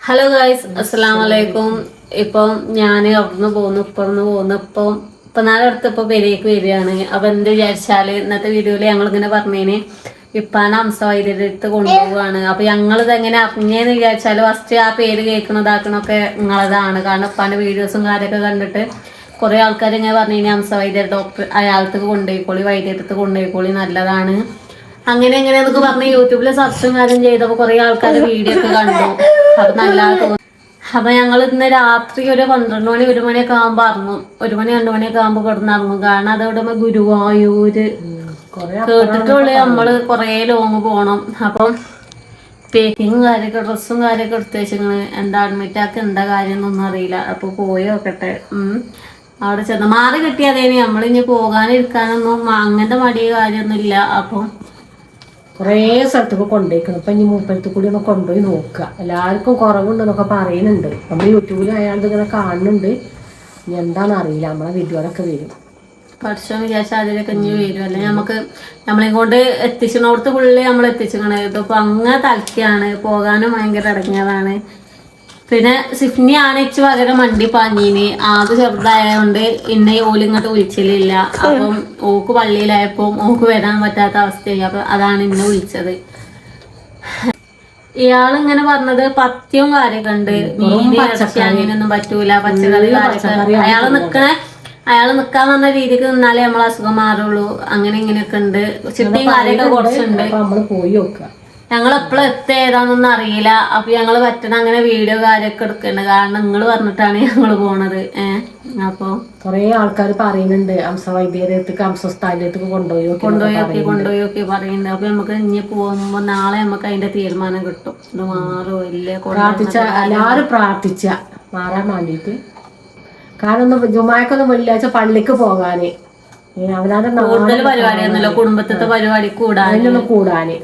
Hello guys, അസ്സലാമു അലൈക്കും. ഇപ്പം ഞാൻ അവിടുന്ന് പോകുന്നു, ഇപ്പം നാളെ അടുത്ത് ഇപ്പൊ പെരേക്ക് വരികയാണ്. അപ്പൊ എന്ത് വിചാരിച്ചാല് ഇന്നത്തെ വീഡിയോയില് ഞങ്ങൾ ഇങ്ങനെ പറഞ്ഞേന് ഇപ്പാനെ അംസവൈദ്യരടുത്ത് കൊണ്ടുപോവാണ്. അപ്പൊ ഞങ്ങൾ ഇതെങ്ങനെ അറിഞ്ഞേന്ന് വിചാരിച്ചാല് ഫസ്റ്റ് ആ പേര് കേൾക്കണതാക്കണൊക്കെ നിങ്ങളതാണ്. കാരണം ഇപ്പാന്റെ വീഡിയോസും കാര്യമൊക്കെ കണ്ടിട്ട് കുറെ ആൾക്കാർ ഇങ്ങനെ പറഞ്ഞു അംസവൈദ്യർ ഡോക്ടർ അയാൾക്ക് കൊണ്ടുപോയിക്കോളി, വൈദ്യരടുത്ത് കൊണ്ടുപോയിക്കോളി, നല്ലതാണ് അങ്ങനെ എങ്ങനെയാന്നൊക്കെ പറഞ്ഞ് യൂട്യൂബില് സർച്ചും കാര്യം ചെയ്തപ്പോ കുറെ ആൾക്കാർ വീഡിയോ ഒക്കെ കണ്ടു. അപ്പൊ നല്ല തോന്നി. അപ്പൊ ഞങ്ങൾ ഇന്ന് രാത്രി ഒരു 12 മണി 1 മണിയൊക്കെ ആകുമ്പോ ഇറങ്ങും. 1 മണി 2 മണിയൊക്കെ ആകുമ്പോ കിടന്നിറങ്ങും. കാരണം അതവിടെ ഗുരുവായൂര് കേട്ടിട്ടുള്ളു. നമ്മള് കൊറേ ലോങ് പോണം. അപ്പം പേക്കിങ്ങും കാര്യമൊക്കെ ഡ്രസ്സും കാര്യമൊക്കെ എടുത്ത് വെച്ചിങ്ങനെ എന്താ അഡ്മിറ്റാക്കി എന്താ കാര്യം എന്നൊന്നും അറിയില്ല. അപ്പൊ പോയി നോക്കട്ടെ. അവിടെ ചെന്ന് മാറി കിട്ടിയതേനി. നമ്മളിനി പോകാനിരിക്കാനൊന്നും അങ്ങനത്തെ മടിയ കാര്യമൊന്നും ഇല്ല. അപ്പം കുറേ സ്ഥലത്തൊക്കെ കൊണ്ടുപോയിക്കണം. ഇപ്പം ഇനി മൂപ്പരത്ത് കൂടി ഒന്ന് കൊണ്ടുപോയി നോക്കുക. എല്ലാവർക്കും കുറവുണ്ടെന്നൊക്കെ പറയുന്നുണ്ട്. നമ്മൾ യൂട്യൂബിൽ അയാളുടെ ഇങ്ങനെ കാണുന്നുണ്ട്. ഇനി എന്താണെന്ന് അറിയില്ല. നമ്മളെ വീഡിയോയിലൊക്കെ വരും. പഠിച്ചോ വിചാരിച്ചാൽ അതിലൊക്കെ ഇനി വരും. അല്ലെങ്കിൽ നമുക്ക് നമ്മളെ കൊണ്ട് എത്തിച്ചിടത്ത് ഫുള്ളി നമ്മൾ എത്തിച്ചിക്കണേ. ഇതിപ്പോൾ അങ്ങനെ തലക്കാണ് പോകാനും ഭയങ്കര ഇടങ്ങിയതാണ്. പിന്നെ സിഫ്നി ആണിച്ച് പകരം വണ്ടി പാഞ്ഞീന്. ആകെ ചെറുതായതുകൊണ്ട് ഇന്നെ ഓലിങ്ങോട്ട് വിളിച്ചില്ല. അപ്പം ഓക്ക് പള്ളിയിലായപ്പോൾ ഓക്ക് വരാൻ പറ്റാത്ത അവസ്ഥയായി. അപ്പൊ അതാണ് ഇന്നെ വിളിച്ചത്. ഇയാളിങ്ങനെ പറഞ്ഞത് പത്യവും കാര്യമൊക്കെ ഉണ്ട്. മീന് ഇറച്ചി അങ്ങനെയൊന്നും പറ്റൂല, പച്ചക്കറി കാര്യമൊക്കെ. അയാള് നിക്കാൻ വന്ന രീതിക്ക് നിന്നാലേ നമ്മളെ അസുഖം മാറുള്ളൂ. അങ്ങനെ ഇങ്ങനെയൊക്കെ ഉണ്ട്. ചിട്ടയും കാര്യമൊക്കെ കുറച്ചുണ്ട്. ഞങ്ങൾ എപ്പോഴും ഏതാന്നൊന്നും അറിയില്ല. അപ്പൊ ഞങ്ങള് പറ്റണ അങ്ങനെ വീഡിയോ കാര്യമൊക്കെ എടുക്കുന്നുണ്ട്. കാരണം നിങ്ങൾ പറഞ്ഞിട്ടാണ് ഞങ്ങള് പോണത്. അപ്പൊ കൊറേ ആൾക്കാർ പറയുന്നുണ്ട് അംസവൈദ്യരത്തേക്ക് അംസസ്ഥാനത്തേക്ക് കൊണ്ടുപോയി പറയുന്നുണ്ട്. അപ്പൊ നമുക്ക് ഇനി പോകുമ്പോ നാളെ നമുക്ക് അതിന്റെ തീരുമാനം കിട്ടും. ഇത് മാറോ ഇല്ലേ എല്ലാരും പ്രാർത്ഥിച്ച മാറാൻ വേണ്ടിട്ട്. കാരണം ജുമാക്കൊന്നും വെള്ളിയാഴ്ച പള്ളിക്ക് പോകാന് അവനാന്റെ കൂടുതൽ പരിപാടിയൊന്നുമില്ല. കുടുംബത്തിലത്തെ പരിപാടി കൂടാന്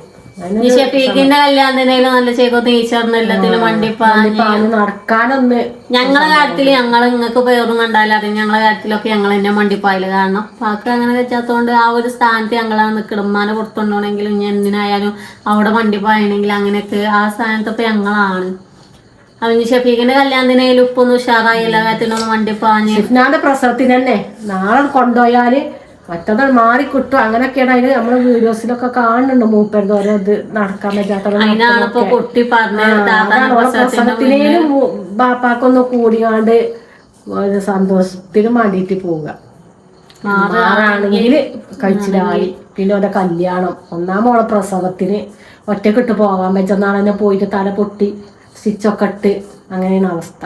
ഷെഫീഖിന്റെ കല്യാണത്തിനേലും നല്ല ചേക്കോ ടീച്ചറിന് എല്ലാത്തിലും വണ്ടിപ്പാഞ്ഞ് നടക്കാനൊന്ന് ഞങ്ങളെ കാര്യത്തില് ഞങ്ങൾ നിങ്ങൾക്ക് പേരും കണ്ടാലും അറിയാം. ഞങ്ങളെ കാര്യത്തിലൊക്കെ ഞങ്ങൾ തന്നെ വണ്ടിപ്പായില്. കാരണം പാക്ക് അങ്ങനെ വെച്ചാത്തോണ്ട് ആ ഒരു സ്ഥാനത്ത് ഞങ്ങളാണ് നിൽക്കണം. ഉമ്മാനെ പുറത്തുകൊണ്ടുപോകണമെങ്കിലും ഇനി എന്തിനായാലും അവിടെ വണ്ടിപ്പായണമെങ്കിൽ അങ്ങനെയൊക്കെ ആ സ്ഥാനത്തൊക്കെ ഞങ്ങളാണ്. അവന് ഷെഫീഖിന്റെ കല്യാണത്തിനേലും ഇപ്പൊ ഒന്ന് ഉഷാറായി എല്ലാ കാര്യത്തിലൊന്നും വണ്ടിപ്പാഞ്ഞ് ഷിഫ്നാന്റെ പ്രസവത്തിന് തന്നെ നാളെ കൊണ്ടുപോയാല് മറ്റത് മാറി കിട്ടും. അങ്ങനെയൊക്കെയാണ് അതിന് നമ്മള് വീഡിയോസിലൊക്കെ കാണുന്നുണ്ട്. മൂപ്പരുടെ ഓരോ ഇത് നടക്കാൻ പ്രസവത്തിനേലും ബാപ്പാക്കൊന്ന് കൂടിയാണ്ട് സന്തോഷത്തിന് വേണ്ടിയിട്ട് പോവുക. മാറാണെങ്കിൽ കഴിച്ചിലായി. പിന്നെ ഓരോ കല്യാണം 1-ാമോളെ പ്രസവത്തിന് ഒറ്റക്കിട്ട് പോകാൻ പറ്റുന്നാണ് തന്നെ പോയിട്ട് തല പൊട്ടി സ്റ്റിച്ചൊക്കെ ഇട്ട് അങ്ങനെയാണ് അവസ്ഥ.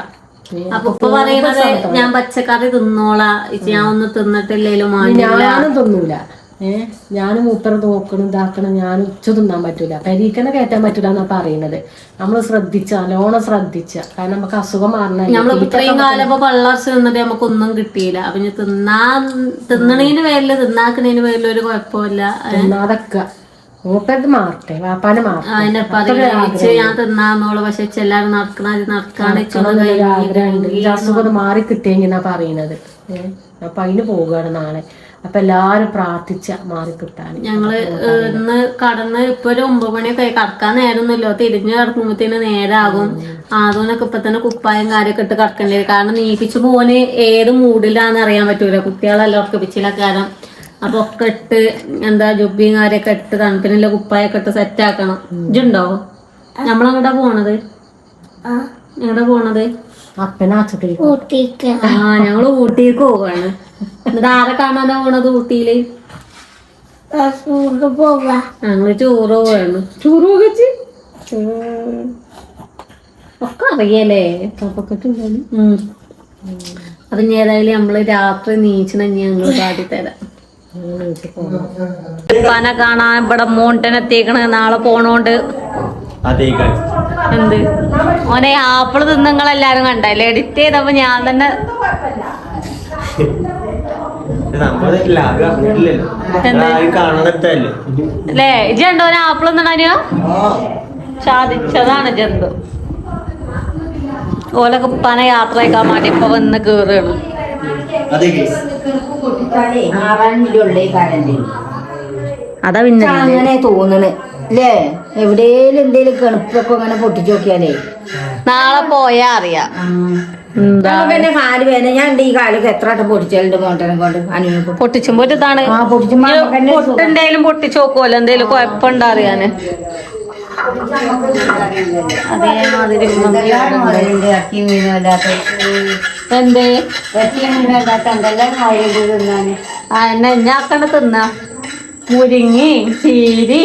അപ്പൊ ഇപ്പൊ പറയുന്നത് ഞാൻ പച്ചക്കറി തിന്നോളാ, ഞാൻ ഒന്നും തിന്നിട്ടില്ലേലും ഞാനും തിന്നൂല. ഞാനും മൂപ്പര് നോക്കണം ഇതാക്കണം. ഞാൻ ഉച്ച തിന്നാൻ പറ്റൂല, പരീക്കന്നെ കയറ്റാൻ പറ്റൂല എന്നാ പറയുന്നത്. നമ്മൾ നല്ലോണം ശ്രദ്ധിച്ച. കാരണം നമുക്ക് അസുഖം മാറണ. നമ്മളിപ്പോ ഇത്രയും കാലം പള്ളർച്ച തിന്നിട്ട് നമുക്കൊന്നും കിട്ടിയില്ല. അപ്പൊ തിന്നണേന് പേരില് തിന്നാക്കണേന് പേരില് ഒരു കുഴപ്പമില്ല. തിന്നാതൊക്കെ മൂപ്പരത് മാറട്ടെ, വാപ്പാനെ മാറട്ടെ. ഞാൻ തിന്നാന്നോളൂ. പക്ഷെ എല്ലാരും നടക്കാണ് അസുഖം മാറി കിട്ടിയെങ്കിന്നാ പറയുന്നത്. അപ്പൊ അതിന് പോവുകയാണ് നാളെ. അപ്പൊ എല്ലാരും പ്രാർത്ഥിച്ച മാറി കിട്ടാൻ. ഞങ്ങള് ഇന്ന് കടന്ന് ഇപ്പൊ ഒരു 9 മണിയൊക്കെ കടക്കാൻ നേരമൊന്നുമില്ലോ. തിരിഞ്ഞു കിടക്കുമ്പോഴത്തേന് നേരാകും. ആദ്യമൊക്കെ ഇപ്പൊ തന്നെ കുപ്പായം കാര്യമൊക്കെ ഇട്ട് കിടക്കേണ്ടി വരും. കാരണം നീപ്പിച്ചു പോന് ഏത് മൂഡിലാന്ന് അറിയാൻ പറ്റൂല. കുട്ടികളെല്ലാം ഉറക്കപ്പിച്ചില്ല കാരണം. അപ്പൊ ഒക്കെ ഇട്ട് എന്താ ജുബിയും കാര്യമൊക്കെ ഇട്ട് തണുപ്പിനുള്ള കുപ്പായൊക്കെ ഇട്ട് സെറ്റ് ആക്കണം. ഇജുണ്ടോ? നമ്മളെങ്ങോട്ടാ പോണത്? ഞങ്ങള് ഊട്ടിക്ക് പോവാണ്. എന്നിട്ട് ആരെ കാണാനാ പോണത് ഊട്ടിയില്? ഞങ്ങള് ടൂറ് പോവാണ്. ഒക്കെ അറിയല്ലേ. അപ്പൊ ഇനി ഏതായാലും നമ്മള് രാത്രി നീച്ചണ ഞങ്ങള് കാട്ടിത്തരാം. ഉപ്പാനെ കാണാൻ ഇവിടെ മോണ്ടനെത്തിക്കണ്. നാളെ പോണോണ്ട് എന്ത് ഓനെ ആപ്പിള് തിന്നങ്ങളെല്ലാരും കണ്ടല്ലേ. എഡിറ്റ് ചെയ്തപ്പോ ഞാൻ തന്നെ അല്ലേ. ഇജണ്ടോ ആപ്പിൾ തിന്നണോ? സാധിച്ചതാണ് ജന്തു. ഓലൊക്കെ ഉപ്പാനെ യാത്ര അയക്കാൻ വേണ്ടി ഇപ്പൊ വന്ന് കേറുകയാണ്. അതാ പിന്നെ അങ്ങനെ തോന്നണ്. അല്ലേ എവിടെയും എന്തേലും കിണപ്പൊക്കെ ഇങ്ങനെ പൊട്ടിച്ചു നോക്കിയാലേ നാളെ പോയാ അറിയാം. പിന്നെ കാല് വേദന ഞാൻ ഈ കാലൊക്കെ എത്ര വട്ടം പൊട്ടിച്ചാലുണ്ട് മോട്ടനെ കൊണ്ട് അനുഭവം പൊട്ടിച്ചുമ്പോ ഇതാണ് പൊട്ടുണ്ടെങ്കിലും പൊട്ടിച്ചു നോക്കുമല്ലോ എന്തേലും കുഴപ്പമുണ്ടോ അറിയാന്. അതേമാതിരി ഇറക്കി മീനല്ലാത്ത എന്തേ ഇറക്കി മീനല്ലാത്ത എന്തെല്ലാം കാര്യം തിന്നാന് എന്നെ ഞാക്കണ്ട തിന്ന മുരിങ്ങി ചീരി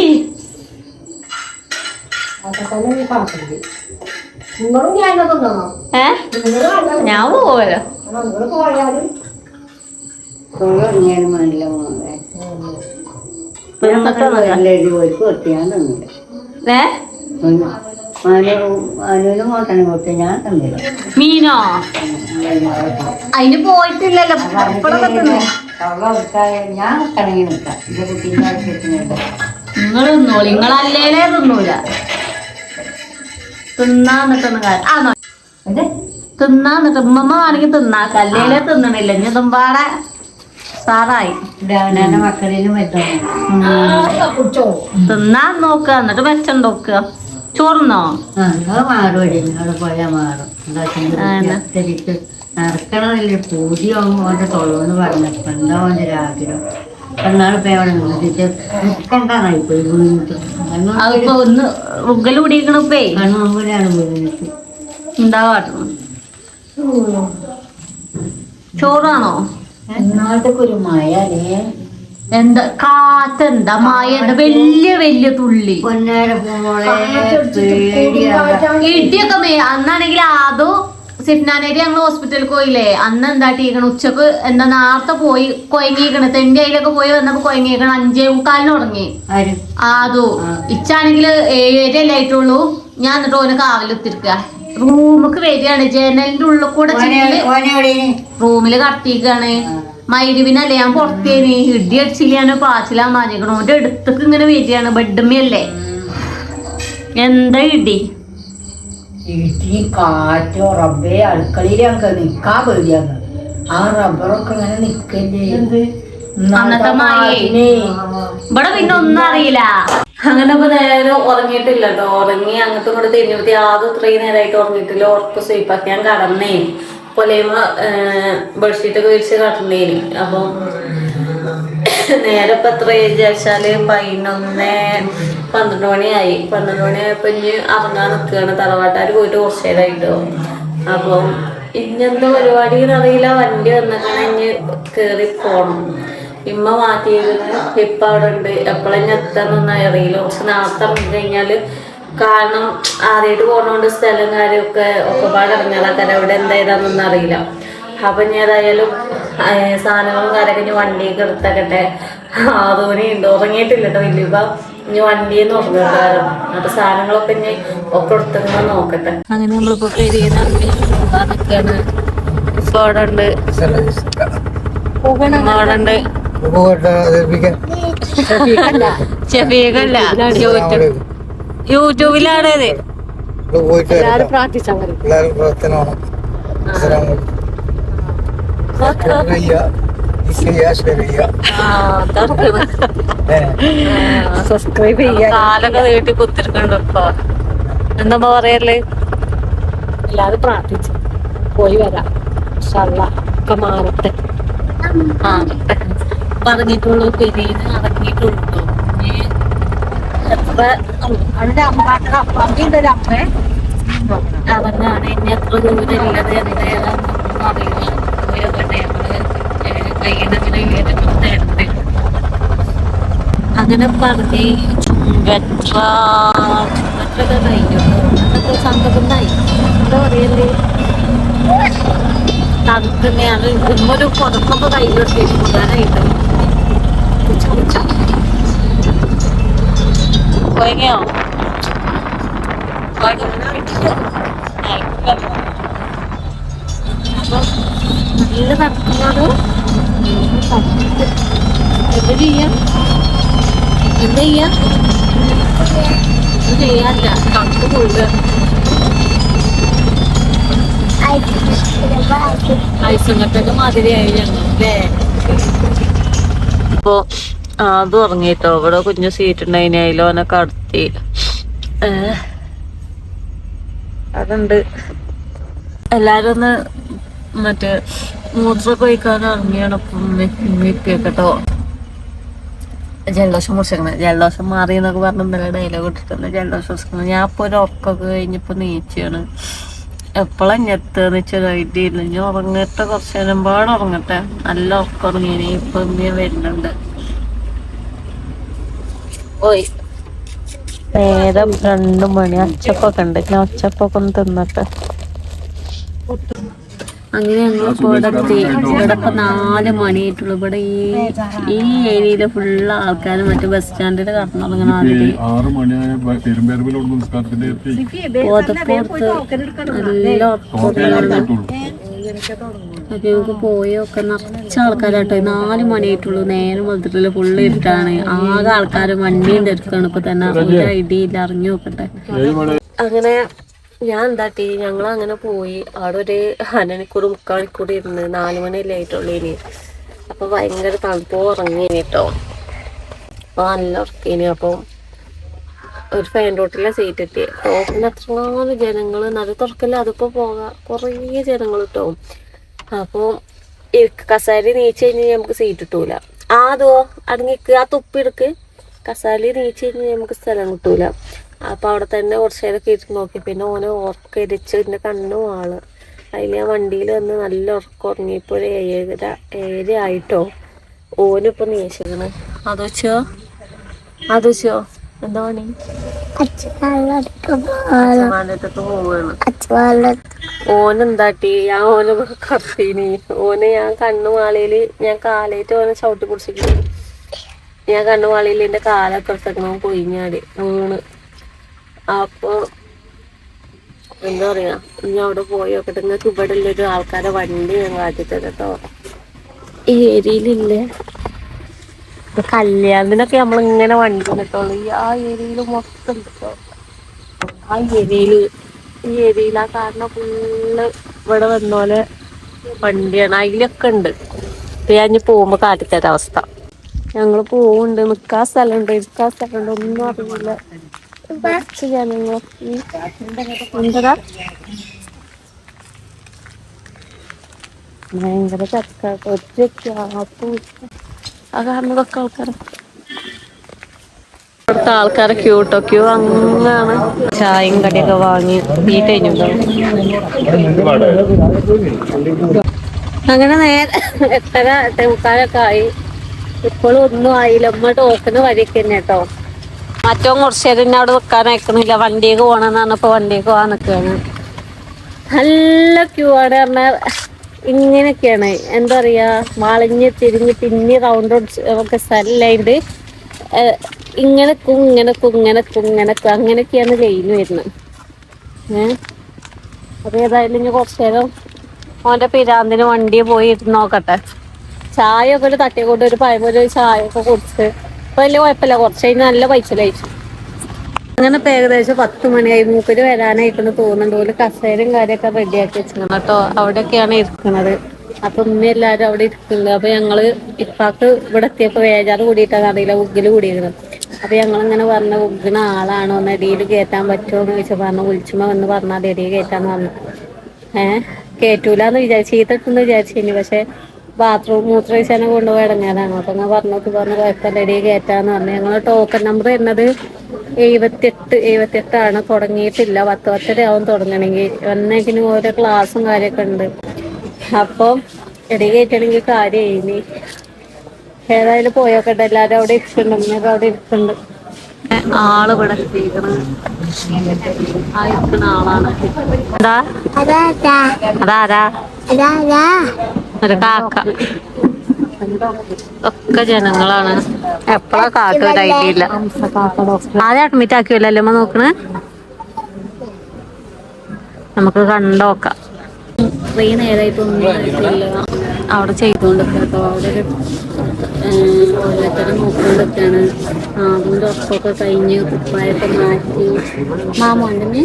നിങ്ങളും ഞാനൊക്കെ തിന്നണോ? ഞാൻ പോവല്ലോ. നിങ്ങൾ പോയാലും തുടങ്ങിയാലും മണില്ല മോനെ പോയിക്ക് കൊടുത്തിയാൻ തന്നില്ല അനുവിന് മോട്ടനെ കൊടുത്ത് ഞാൻ തന്നില്ല. മീനോ അതിന് പോയിട്ടില്ലല്ലോ. ഞാൻ കണങ്ങി നിൽക്കാം എന്റെ കുട്ടീനെ നിങ്ങൾ തിന്നോളി. നിങ്ങളല്ലേലേ തിന്നൂല. തിന്നാന്നിട്ടൊന്നും കാര്യം തിന്നാന്നിട്ട് ഉമ്മമ്മ വേണമെങ്കിൽ തിന്നാക്ക അല്ലേലേ തിന്നണില്ല. ഇനി തുമ്പാടെ സാറായി മക്കളിലും തിന്നാൻ നോക്കുക എന്നിട്ട് വെച്ചുണ്ടോക്കുക. ചോറുന്നോ മാറും അവിടെ പോയാൽ മാറും നടക്കണമെന്നില്ല പൂതിയാകുമ്പോ അവന്റെ തൊള്ളോന്ന് പറഞ്ഞപ്പോ എന്താ അവന്റെ ആഗ്രഹം എന്നാളിപ്പോ അവിടെ നിർത്തിച്ച് നിൽക്കണ്ടായി പോയി വീണിട്ട് അതിപ്പോ ഒന്ന് ഉഗല് പിടിക്കണപ്പേ കണ്ണുമ്പോഴാണ് വീണിട്ട് എന്താ കാട്ടണം. ചോറാണോ എന്നാളത്തെ ഒരു മഴ എന്താ കാറ്റെന്താ മഴയുണ്ട് വലിയ വലിയ തുള്ളി പൊന്നേരെ പോളെ ഇടിയൊക്കെ അന്നാണെങ്കിൽ അതോ സിഫ്നാനേരി ഞങ്ങൾ ഹോസ്പിറ്റലിൽ പോയില്ലേ അന്ന് എന്താട്ടിക്കണം ഉച്ചക്ക് എന്താ നേരത്തെ പോയി കൊയങ്ങിക്കണ് തെണ്ടി അതിലൊക്കെ പോയി വന്നപ്പോ കൊയങ്ങിക്കണം 5:45 തുടങ്ങി. അതോ ഇച്ചാണെങ്കിൽ 7 ആയിട്ടുള്ളൂ. ഞാൻ എന്നിട്ട് ഓന് കാവലെത്തിരിക്ക റൂമക്ക് വരികയാണ്. ജനലിന്റെ ഉള്ളിൽ കൂടെ റൂമില് കടത്തിക്കാണ്. മൈരുവിനല്ലേ ഞാൻ പുറത്തേന് ഇടി അടിച്ചില്ലാനോ പാച്ചിലാൻ പറഞ്ഞിരിക്കണു. ഓന്റെ അടുത്തേക്ക് ഇങ്ങനെ വരികയാണ്. ബെഡ്മയല്ലേ എന്താ ഇടി ഇടി കാറ്റോ റബ്ബേ അടുക്കളയിൽ ഞങ്ങൾക്ക് നിക്കാൻ പേടിയാണ്. ആ റബ്ബറൊക്കെ ഇങ്ങനെ നിക്കല്ലേ അന്നത്തെ മഴേ ഇവിടെ പിന്നെ ഒന്നും അറിയില്ല. അങ്ങനെ ഇപ്പൊ നേരെ ഉറങ്ങിയിട്ടില്ല കേട്ടോ. ഉറങ്ങി അങ്ങോട്ടും ഇങ്ങോട്ട് തിരിഞ്ഞിട്ട് യാതൊരു ഇത്രയും നേരമായിട്ട് ഉറങ്ങിയിട്ടില്ല. ഉറപ്പ് സ്വീപ്പാക്കി ഞാൻ കടന്നേ പൊലയുമ്പ ബെഡ്ഷീറ്റൊക്കെ വിരിച്ച് കടന്നേന്. അപ്പം നേരെ ഇപ്പൊ എത്ര വിചാരിച്ചാല് 11-12 മണിയായി. 12 മണിയായപ്പോ ഇനി ഇറങ്ങാൻ നിൽക്കുകയാണ്. തറവാട്ടുകാർ പോയിട്ട് കുറച്ച് നേരമായിട്ടോ. അപ്പം ഇന്നെന്താ പരിപാടി അറിയില്ല. വണ്ടി വന്നിട്ടാണ് ഇനി കേറി പോണം. ഇമ്മ മാറ്റിയിരുന്നു. ഇപ്പം അവിടെ ഉണ്ട്. എപ്പോഴും എത്താന്നൊന്നും അറിയില്ല. കുറച്ച് നേരത്തെ ഇറങ്ങി കഴിഞ്ഞാല് കാരണം ആദ്യമായിട്ട് പോണോണ്ട് സ്ഥലം കാര്യമൊക്കെ പാട് ഇറങ്ങിയതാക്കാൻ അവിടെ എന്തായതാന്നൊന്നും അറിയില്ല. അപ്പൊ ഞാൻ ഏതായാലും സാധനങ്ങളും കാര്യമൊക്കെ ഇനി വണ്ടിയൊക്കെ എടുത്തക്കട്ടെ. ധോനി ഉണ്ട് ഉറങ്ങിയിട്ടില്ല കേട്ടോ. വലിയപ്പ ഇനി വണ്ടിന്ന് ഉറങ്ങാറ്. അപ്പൊ സാധനങ്ങളൊക്കെ ഇനി ഒക്കെ എടുത്തെന്ന് നോക്കട്ടെ. അങ്ങനെ നമ്മളിപ്പോ നിൽക്കാണ്. ഇപ്പൊ അവിടെ ഉണ്ട് അവിടെ ഷഫീഖല്ല യൂട്യൂബിലാണ്. സബ്സ്ക്രൈബ് ചെയ്യാൻ കാലൊക്കെ നീട്ടി കുത്തിരിക്കണ്ടോ ഇപ്പൊ. എന്താ പറയല്ലേ എല്ലാരും പ്രാർത്ഥിച്ചു പോയി വരാം. ഒക്കെ മാറട്ടെ പറഞ്ഞിട്ടുള്ളൂ. പെരീന്ന് ഇറങ്ങിയിട്ടുള്ളൂ. എത്ര അവരുടെ അമ്മാട്ട അപ്പുണ്ട് അമ്മേ അവനാണ് ഇനി എത്ര ദൂരം ഇല്ലത് എന്തായാലും അറിയില്ല. അങ്ങനെ പറഞ്ഞ് ചുങ്കത്ര കഴിഞ്ഞു. അതൊക്കെ സന്തോഷമായി. എന്താ പറയല്ലേ തണുത്തന്നെയാണ്. ഇന്നൊരു പുറത്തൊക്കെ കയ്യിലെടുത്തേക്ക് കൂടാനായിട്ട് കൊയങ്ങയോ അപ്പൊ നല്ല നടക്കുന്നത് എന്താ ചെയ്യാം ചെയ്യാല്ല. തണുപ്പ് കൊള്ളുക. ഐസുങ്ങത്തൊക്കെ മാതിരിയായി ഞങ്ങൾ അല്ലേ. ഇപ്പോ അത് ഉറങ്ങിട്ടോ. ഇവിടെ കുഞ്ഞു സീറ്റ് ഉണ്ടായിന്, അതിലോനെ കടത്തി. അതുണ്ട്. എല്ലാരും ഒന്ന് മറ്റേ മൂത്രമൊക്കെ ഒഴിക്കാൻ ഇറങ്ങിയാണ്. ഇപ്പൊക്കെട്ടോ ജലദോഷം മുറിച്ചിരിക്കണേ. ജലദോഷം മാറി എന്നൊക്കെ പറഞ്ഞ ഇന്നലെ ഡയലോഗ് ഇട്ടിട്ടുണ്ട്. ജലദോഷം മുറിച്ചിരിക്കണം. ഞാൻ ഇപ്പൊ ഒരു ഉറക്കൊക്കെ കഴിഞ്ഞിപ്പോ നീച്ചാണ്. എപ്പോഴാ ഞെത്തുന്ന് വെച്ചാൽ ഐഡിയ ഇല്ല. ഞാൻ ഉറങ്ങട്ടെ, കുറച്ച് നേരം പാടെ ഉറങ്ങട്ടെ. നല്ല ഉറക്കം ഉറങ്ങിയേ. ഇപ്പൊ വരുന്നുണ്ട്. ഓയ് നേരം 2 മണി. അച്ചപ്പൊക്കെ ഉണ്ട്. ഞാൻ അച്ചപ്പൊക്കെ ഒന്ന് തിന്നട്ടെ. അങ്ങനെ ഞങ്ങൾ ഇവിടെ എത്തി. ഇവിടെ ഇപ്പൊ 4 മണിയായിട്ടുള്ളൂ. ഇവിടെ ഈ ഏരിയയില് ഫുള്ള് ആൾക്കാര് മറ്റേ ബസ് സ്റ്റാൻഡിൽ കടന്നുറങ്ങണ അതില് നമുക്ക് പോയൊക്കെ നിറച്ച ആൾക്കാരാട്ടോ. 4 മണിയായിട്ടുള്ളൂ. നേരം വന്നിട്ടില്ല. ഫുള്ള് ഇരുട്ടാണ്. ആകെ ആൾക്കാര് വണ്ടിയും തിരക്കാണ്. ഇപ്പൊ തന്നെ ഒരു ഐഡിയ ഇല്ല. അറിഞ്ഞു നോക്കട്ടെ. അങ്ങനെ ഞാൻ എന്താട്ടി, ഞങ്ങളങ്ങനെ പോയി. അവിടെ ഒരു 1.5 മണിക്കൂർ 3/4 മണിക്കൂർ ഇരുന്ന്. 4 മണിയല്ലേ ആയിട്ടുള്ളൂ ഇനി. അപ്പൊ ഭയങ്കര തണുപ്പോ ഉറങ്ങിനി കേട്ടോ. അപ്പൊ നല്ല ഉറക്കിനി. അപ്പൊ ഒരു ഫാൻ റോട്ടിലെ സീറ്റ് എത്തി. ടോപ്പിന് അത്രമാനം ജനങ്ങള്. നല്ല തുറക്കല്ല. അതിപ്പോ പോകാം. കുറേ ജനങ്ങൾ കിട്ടോ. അപ്പൊ കസാരി നീച്ച് കഴിഞ്ഞാൽ നമുക്ക് സീറ്റ് കിട്ടൂല. അതോ അടങ്ങിക്ക്, ആ തുപ്പിയെടുക്ക്. കസാലി നീച്ച് കഴിഞ്ഞാൽ നമുക്ക് സ്ഥലം കിട്ടൂല. അപ്പൊ അവിടെ തന്നെ കുറച്ച് നേരമൊക്കെ ഇരുന്ന് നോക്കി. പിന്നെ ഓനെ ഉറക്കരിച്ച് എൻ്റെ കണ്ണും ആള്. അതിൽ ഞാൻ വണ്ടിയിൽ വന്ന് നല്ല ഉറക്കം ഉറങ്ങിയപ്പോൾ ഒരു 7 ആയിട്ടോ. ഓനിപ്പോൾ നീച്ചിക്കണ്. അതോച്ചോ എന്താ പണി? പോവാണ്. ഓനെന്താട്ടി, ഞാൻ ഓനെ കറത്തീനി. ഞാൻ കണ്ണുമാളയില് ഞാൻ കാലായിട്ട് ഓനെ ചവിട്ടി പിടിച്ചിട്ട് ഞാൻ കണ്ണുമാളയിൽ എൻ്റെ കാലൊക്കെ എടുത്തേക്കണം. കൊയിഞ്ഞാടി വീണ്. അപ്പൊ എന്താ പറയാ, ഞാൻ അവിടെ പോയി നോക്കട്ടെ. നിങ്ങൾക്ക് ഇവിടെ ഉള്ളൊരു ആൾക്കാരെ വണ്ടി ഞാൻ കാട്ടിത്തരാം കേട്ടോ. ഈ ഏരിയയിലില്ലേ കല്യാണത്തിനൊക്കെ നമ്മളിങ്ങനെ വണ്ടി കിട്ടുള്ളൂ. ആ ഏരിയയിൽ മൊത്തം കിട്ടോ. ഈ ഏരിയയിൽ ആ കാരണം ഫുള്ള് ഇവിടെ വന്നോലെ വണ്ടിയാണ്. അതിലൊക്കെ ഉണ്ട്. ഇപ്പൊ ഞാൻ ഇനി പോകുമ്പോ കാട്ടിത്തരാം അവസ്ഥ. ഞങ്ങള് പോവുന്നുണ്ട്. നിൽക്കാൻ സ്ഥലമുണ്ട്, ഇരിക്കാൻ സ്ഥലമുണ്ട്, ഒന്നും അറിയില്ല. ജനങ്ങളോ എന്തടാ ഭയങ്കര തിരക്കാട്ടോ. ഒറ്റയ്ക്ക് ആ കാരണമൊക്കെ ആൾക്കാരെ ഇവിടുത്തെ ആൾക്കാരെ ക്യൂ അങ്ങാണ്. ചായയും കടിയൊക്കെ വാങ്ങി വീട്ട് കഴിഞ്ഞിട്ടുണ്ടാവും. അങ്ങനെ നേരെ 8:30 ആയി. ഇപ്പോഴും ഒന്നും ആയില്ല. അമ്മ ടോക്കന് വരിയൊക്കെ തന്നെ കേട്ടോ. മറ്റോ കുറച്ച് നേരം എന്നെ അവിടെ നിൽക്കാൻ അയക്കണില്ല. വണ്ടിയൊക്കെ പോകണമെന്ന് പറഞ്ഞപ്പോൾ വണ്ടിയൊക്കെ പോകാൻ നിൽക്കുകയാണ്. നല്ല ക്യൂ ആണ് പറഞ്ഞാൽ. ഇങ്ങനെയൊക്കെയാണ് എന്താ പറയാ, വളഞ്ഞ് തിരിഞ്ഞ് പിന്നെ റൗണ്ട് ഒക്കെ സ്ഥലമില്ലായിട്ട് ഇങ്ങനെയൊക്കെയാണ് ലൈന് വരുന്നത്. അപ്പൊ ഏതായാലും ഇനി കുറച്ച് നേരം ഓൻ്റെ പിരാന്തിന് വണ്ടിയെ പോയി ഇരുന്ന് നോക്കട്ടെ. ചായ ഒക്കെ ഒരു തട്ടിക്കൊണ്ട് ഒരു പഴമൊരു ചായ ഒക്കെ കുടിച്ച് ഇപ്പൊ വലിയ കുഴപ്പമില്ല. കുറച്ച് കഴിഞ്ഞ് നല്ല പൈസ കഴിച്ചു. അങ്ങനെ ഇപ്പൊ ഏകദേശം 10 മണിയായി. മൂപ്പര് വരാനായിക്കൊണ്ട് തോന്നുന്നുണ്ട്. ഓല് കസേരയും കാര്യമൊക്കെ റെഡിയാക്കി വെച്ചിരിക്കണം കേട്ടോ. അവിടെയൊക്കെയാണ് ഇരിക്കുന്നത്. അപ്പൊ എല്ലാരും അവിടെ ഇരിക്കുന്നുണ്ട്. അപ്പൊ ഞങ്ങള് ഇപ്പാക്ക് ഇവിടെ എത്തിയപ്പോ വേജാറ് കൂടിയിട്ടാണ് അറിയില്ല, ഉഗ്ഗില് കൂടിയിരുന്നു. അപ്പൊ ഞങ്ങളിങ്ങനെ പറഞ്ഞ ഉഗ്ഗിന ആളാണോ, ഒന്ന് ഇടയിൽ കയറ്റാൻ പറ്റുമോ എന്ന് ചോദിച്ചാൽ പറഞ്ഞു. വിളിച്ചുമ്പോ വന്ന് പറഞ്ഞാൽ ഇടയിൽ കയറ്റാന്ന് പറഞ്ഞു. കയറ്റൂലെന്ന് ചീത്തിട്ടെന്ന് വിചാരിച്ചിനി. പക്ഷെ ബാത്റൂം മൂത്രവിസനെ കൊണ്ടുപോയി ഇടങ്ങാനാണ്. അപ്പൊ ഞാൻ പറഞ്ഞു കുഴപ്പമില്ല, ഇടയിൽ കയറ്റാന്ന് പറഞ്ഞു. ഞങ്ങളെ ടോക്കൺ നമ്പർ വരുന്നത് 78 ആണ്. തുടങ്ങിയിട്ടില്ല. 10:10 ആവും തുടങ്ങണമെങ്കിൽ. വന്നേക്കിന് ഓരോ ക്ലാസ്സും കാര്യമൊക്കെ ഉണ്ട്. അപ്പം ഇടയിൽ കയറ്റണമെങ്കിൽ കാര്യം ഇനി ഏതായാലും പോയോക്കട്ടെ. എല്ലാരും അവിടെ ഇരിക്കുന്നുണ്ട്. അവിടെ ഇരിക്കുന്നുണ്ട്. ആള് ഇവിടെ എത്തിയിരിക്കണ്. ആ ഇരിക്കുന്ന ആളാണ്. എന്താ അതാരാ? ഒരു കാക്ക. ഒക്കെ ജനങ്ങളാണ്. എപ്പഴാ കാക്ക ഒരു ഐഡിയ ഇല്ല. ആദ്യം അഡ്മിറ്റ് ആക്കിയല്ലേ അമ്മ നോക്കണ്. നമുക്ക് കണ്ടോക്കാം. കുറേ നേരമായിട്ടൊന്നും ആയിട്ടില്ല. അവിടെ ചെയ്തുകൊണ്ടിരിക്കട്ടോ. അവിടെ ഓരോരുത്തരും നോക്കിക്കൊണ്ടിരിക്കാണ്. അതിൻ്റെ ഉറപ്പൊക്കെ കഴിഞ്ഞ് കുപ്പായൊക്കെ മാറ്റി മാമോണ്ടെന്നെ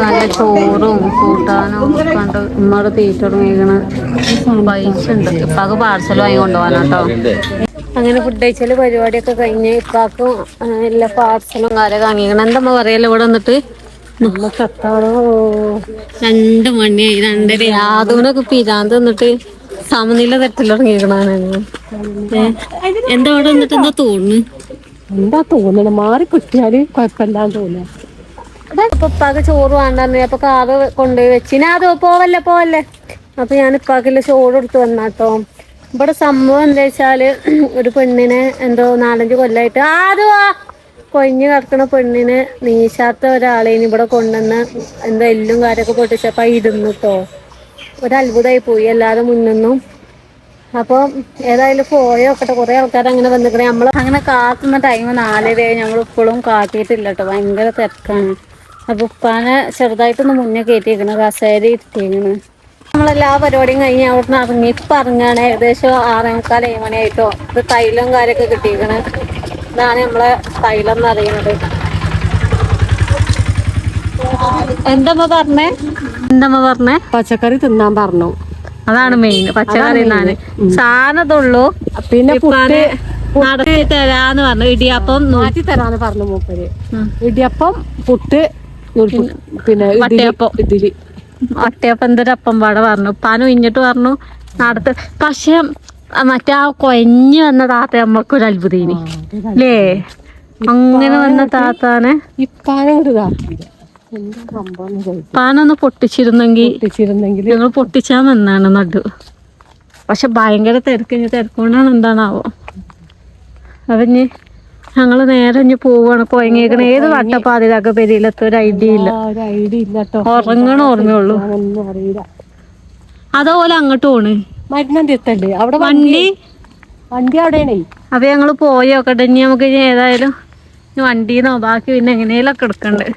നല്ല ചോറും കൂട്ടാനും കണ്ട് ഉമ്മയുടെ തീറ്റ തുടങ്ങിയിരിക്കണ പൈസ ഉണ്ട്. ഇപ്പൊക്കെ പാർസൽ വാങ്ങി കൊണ്ടുപോകാനാട്ടോ. അങ്ങനെ ഫുഡ് കഴിച്ചാല് പരിപാടിയൊക്കെ കഴിഞ്ഞ് ഇപ്പാക്കും എല്ലാ പാർസലും കാര്യമൊക്കെ വാങ്ങിക്കണം. എന്താ പറയല്ലോ ഇവിടെ വന്നിട്ട് ഇന്നത്തെ എത്താണോ 2 മണിയായി 2:30 യാതൊക്കെ പിരാന്ത് വന്നിട്ട് സമനില തെറ്റിൽ തുടങ്ങിയിരിക്കണാണ്. എന്താ അവിടെ വന്നിട്ട് എന്താ തോന്നുന്നു? എന്താ തോന്നണ മാറി കിട്ടിയാല് കുഴപ്പമില്ലാന്ന് തോന്നുന്നു. അപ്പൊ ഉപ്പാക്ക് ചോറ് വേണ്ടെന്ന് അപ്പൊ കാറ് കൊണ്ടുപോയി വെച്ചിന്. അത് പോവല്ലേ. അപ്പൊ ഞാൻ ഇപ്പാക്കില്ല ചോറ് എടുത്ത് വന്നാട്ടോ. ഇവിടെ സംഭവം എന്താ വെച്ചാല് ഒരു പെണ്ണിനെ എന്തോ 4-5 കൊല്ലായിട്ട് കൊഴിഞ്ഞു കിടക്കുന്ന പെണ്ണിന് നീശാത്ത ഒരാളേന് ഇവിടെ കൊണ്ടുവന്ന് എന്താ എല്ലും കാര്യമൊക്കെ പൊട്ടിച്ചപ്പോ ഇരുന്നിട്ടോ. ഒരത്ഭുതമായി പോയി എല്ലാരും മുന്നൊന്നും. അപ്പൊ ഏതായാലും പോയോക്കട്ടെ. കുറെ ആൾക്കാർ അങ്ങനെ വന്നിക്കണേ. നമ്മള് അങ്ങനെ കാത്തുന്ന ടൈം 4:30 ഞങ്ങൾ ഇപ്പോഴും കാട്ടിയിട്ടില്ല കേട്ടോ. ഭയങ്കര തിരക്കാണ്. അപ്പൊ ഉപ്പാനെ ചെറുതായിട്ടൊന്ന് മുന്നേ കയറ്റിയിരിക്കണ്, കസേര ഇരുത്തിയിരിക്കണ്. നമ്മളെല്ലാ പരിപാടിയും കഴിഞ്ഞ് അവിടുന്ന് ഇറങ്ങി ഇപ്പം ഇറങ്ങുകയാണ്. ഏകദേശം 6:45 7 മണിയായിട്ടോ. ഇത് തൈലം കാര്യമൊക്കെ കിട്ടിയിരിക്കണ്. ഇതാണ് നമ്മളെ തൈലം എന്ന് അറിയുന്നത്. എന്തമ്മ പറഞ്ഞേ? പച്ചക്കറി തിന്നാൻ പറഞ്ഞു. അതാണ് മെയിൻ. പച്ചക്കറി തിന്നാന് സാധനത്തുള്ളൂ. പിന്നെ നടത്തി തരാന്ന് പറഞ്ഞു. ഇടിയപ്പം മാറ്റി തരാന്ന് പറഞ്ഞു മൂപ്പര്. ഇടിയപ്പം, പുട്ട്, പിന്നെ ഇഡ്ഡലി. ഒറ്റയപ്പം എന്തൊരപ്പം പാടെ പറഞ്ഞു. ഉപ്പാനും ഇഞ്ഞിട്ട് പറഞ്ഞു നടത്ത്. പക്ഷെ മറ്റേ ആ കൊഞ്ഞു വന്ന താത്ത നമ്മക്കൊരു അത്ഭുതേനി അല്ലേ? അങ്ങനെ വന്ന താത്താനെ പാനൊന്ന് പൊട്ടിച്ചിരുന്നെങ്കിൽ ഞങ്ങൾ പൊട്ടിച്ചാൻ വന്നാണ് നടു. പക്ഷെ ഭയങ്കര തിരക്കൊണ്ടാണ് എന്താണാവോ. അവഞ്ഞ് ഞങ്ങള് നേരെ ഇഞ്ഞ് പോവാണ്. കൊയങ്ങേക്കണ ഏത് വട്ടപ്പാതിലൊക്കെ പെരിയിലത്തെ ഒരു ഐഡിയ ഇല്ല. ഉറങ്ങണ ഓർമ്മയുള്ളൂ. അതോലെ അങ്ങോട്ട് പോണ് മരുന്നെന്തല്ലേ അവിടെ വണ്ടി അവിടെയാണേ. അപ്പൊ ഞങ്ങള് പോയോക്കട്ടെ. ഇനി നമുക്ക് ഏതായാലും വണ്ടീന്നോ ബാക്കി പിന്നെ എങ്ങനെയൊക്കെ എടുക്കണ്ടേ.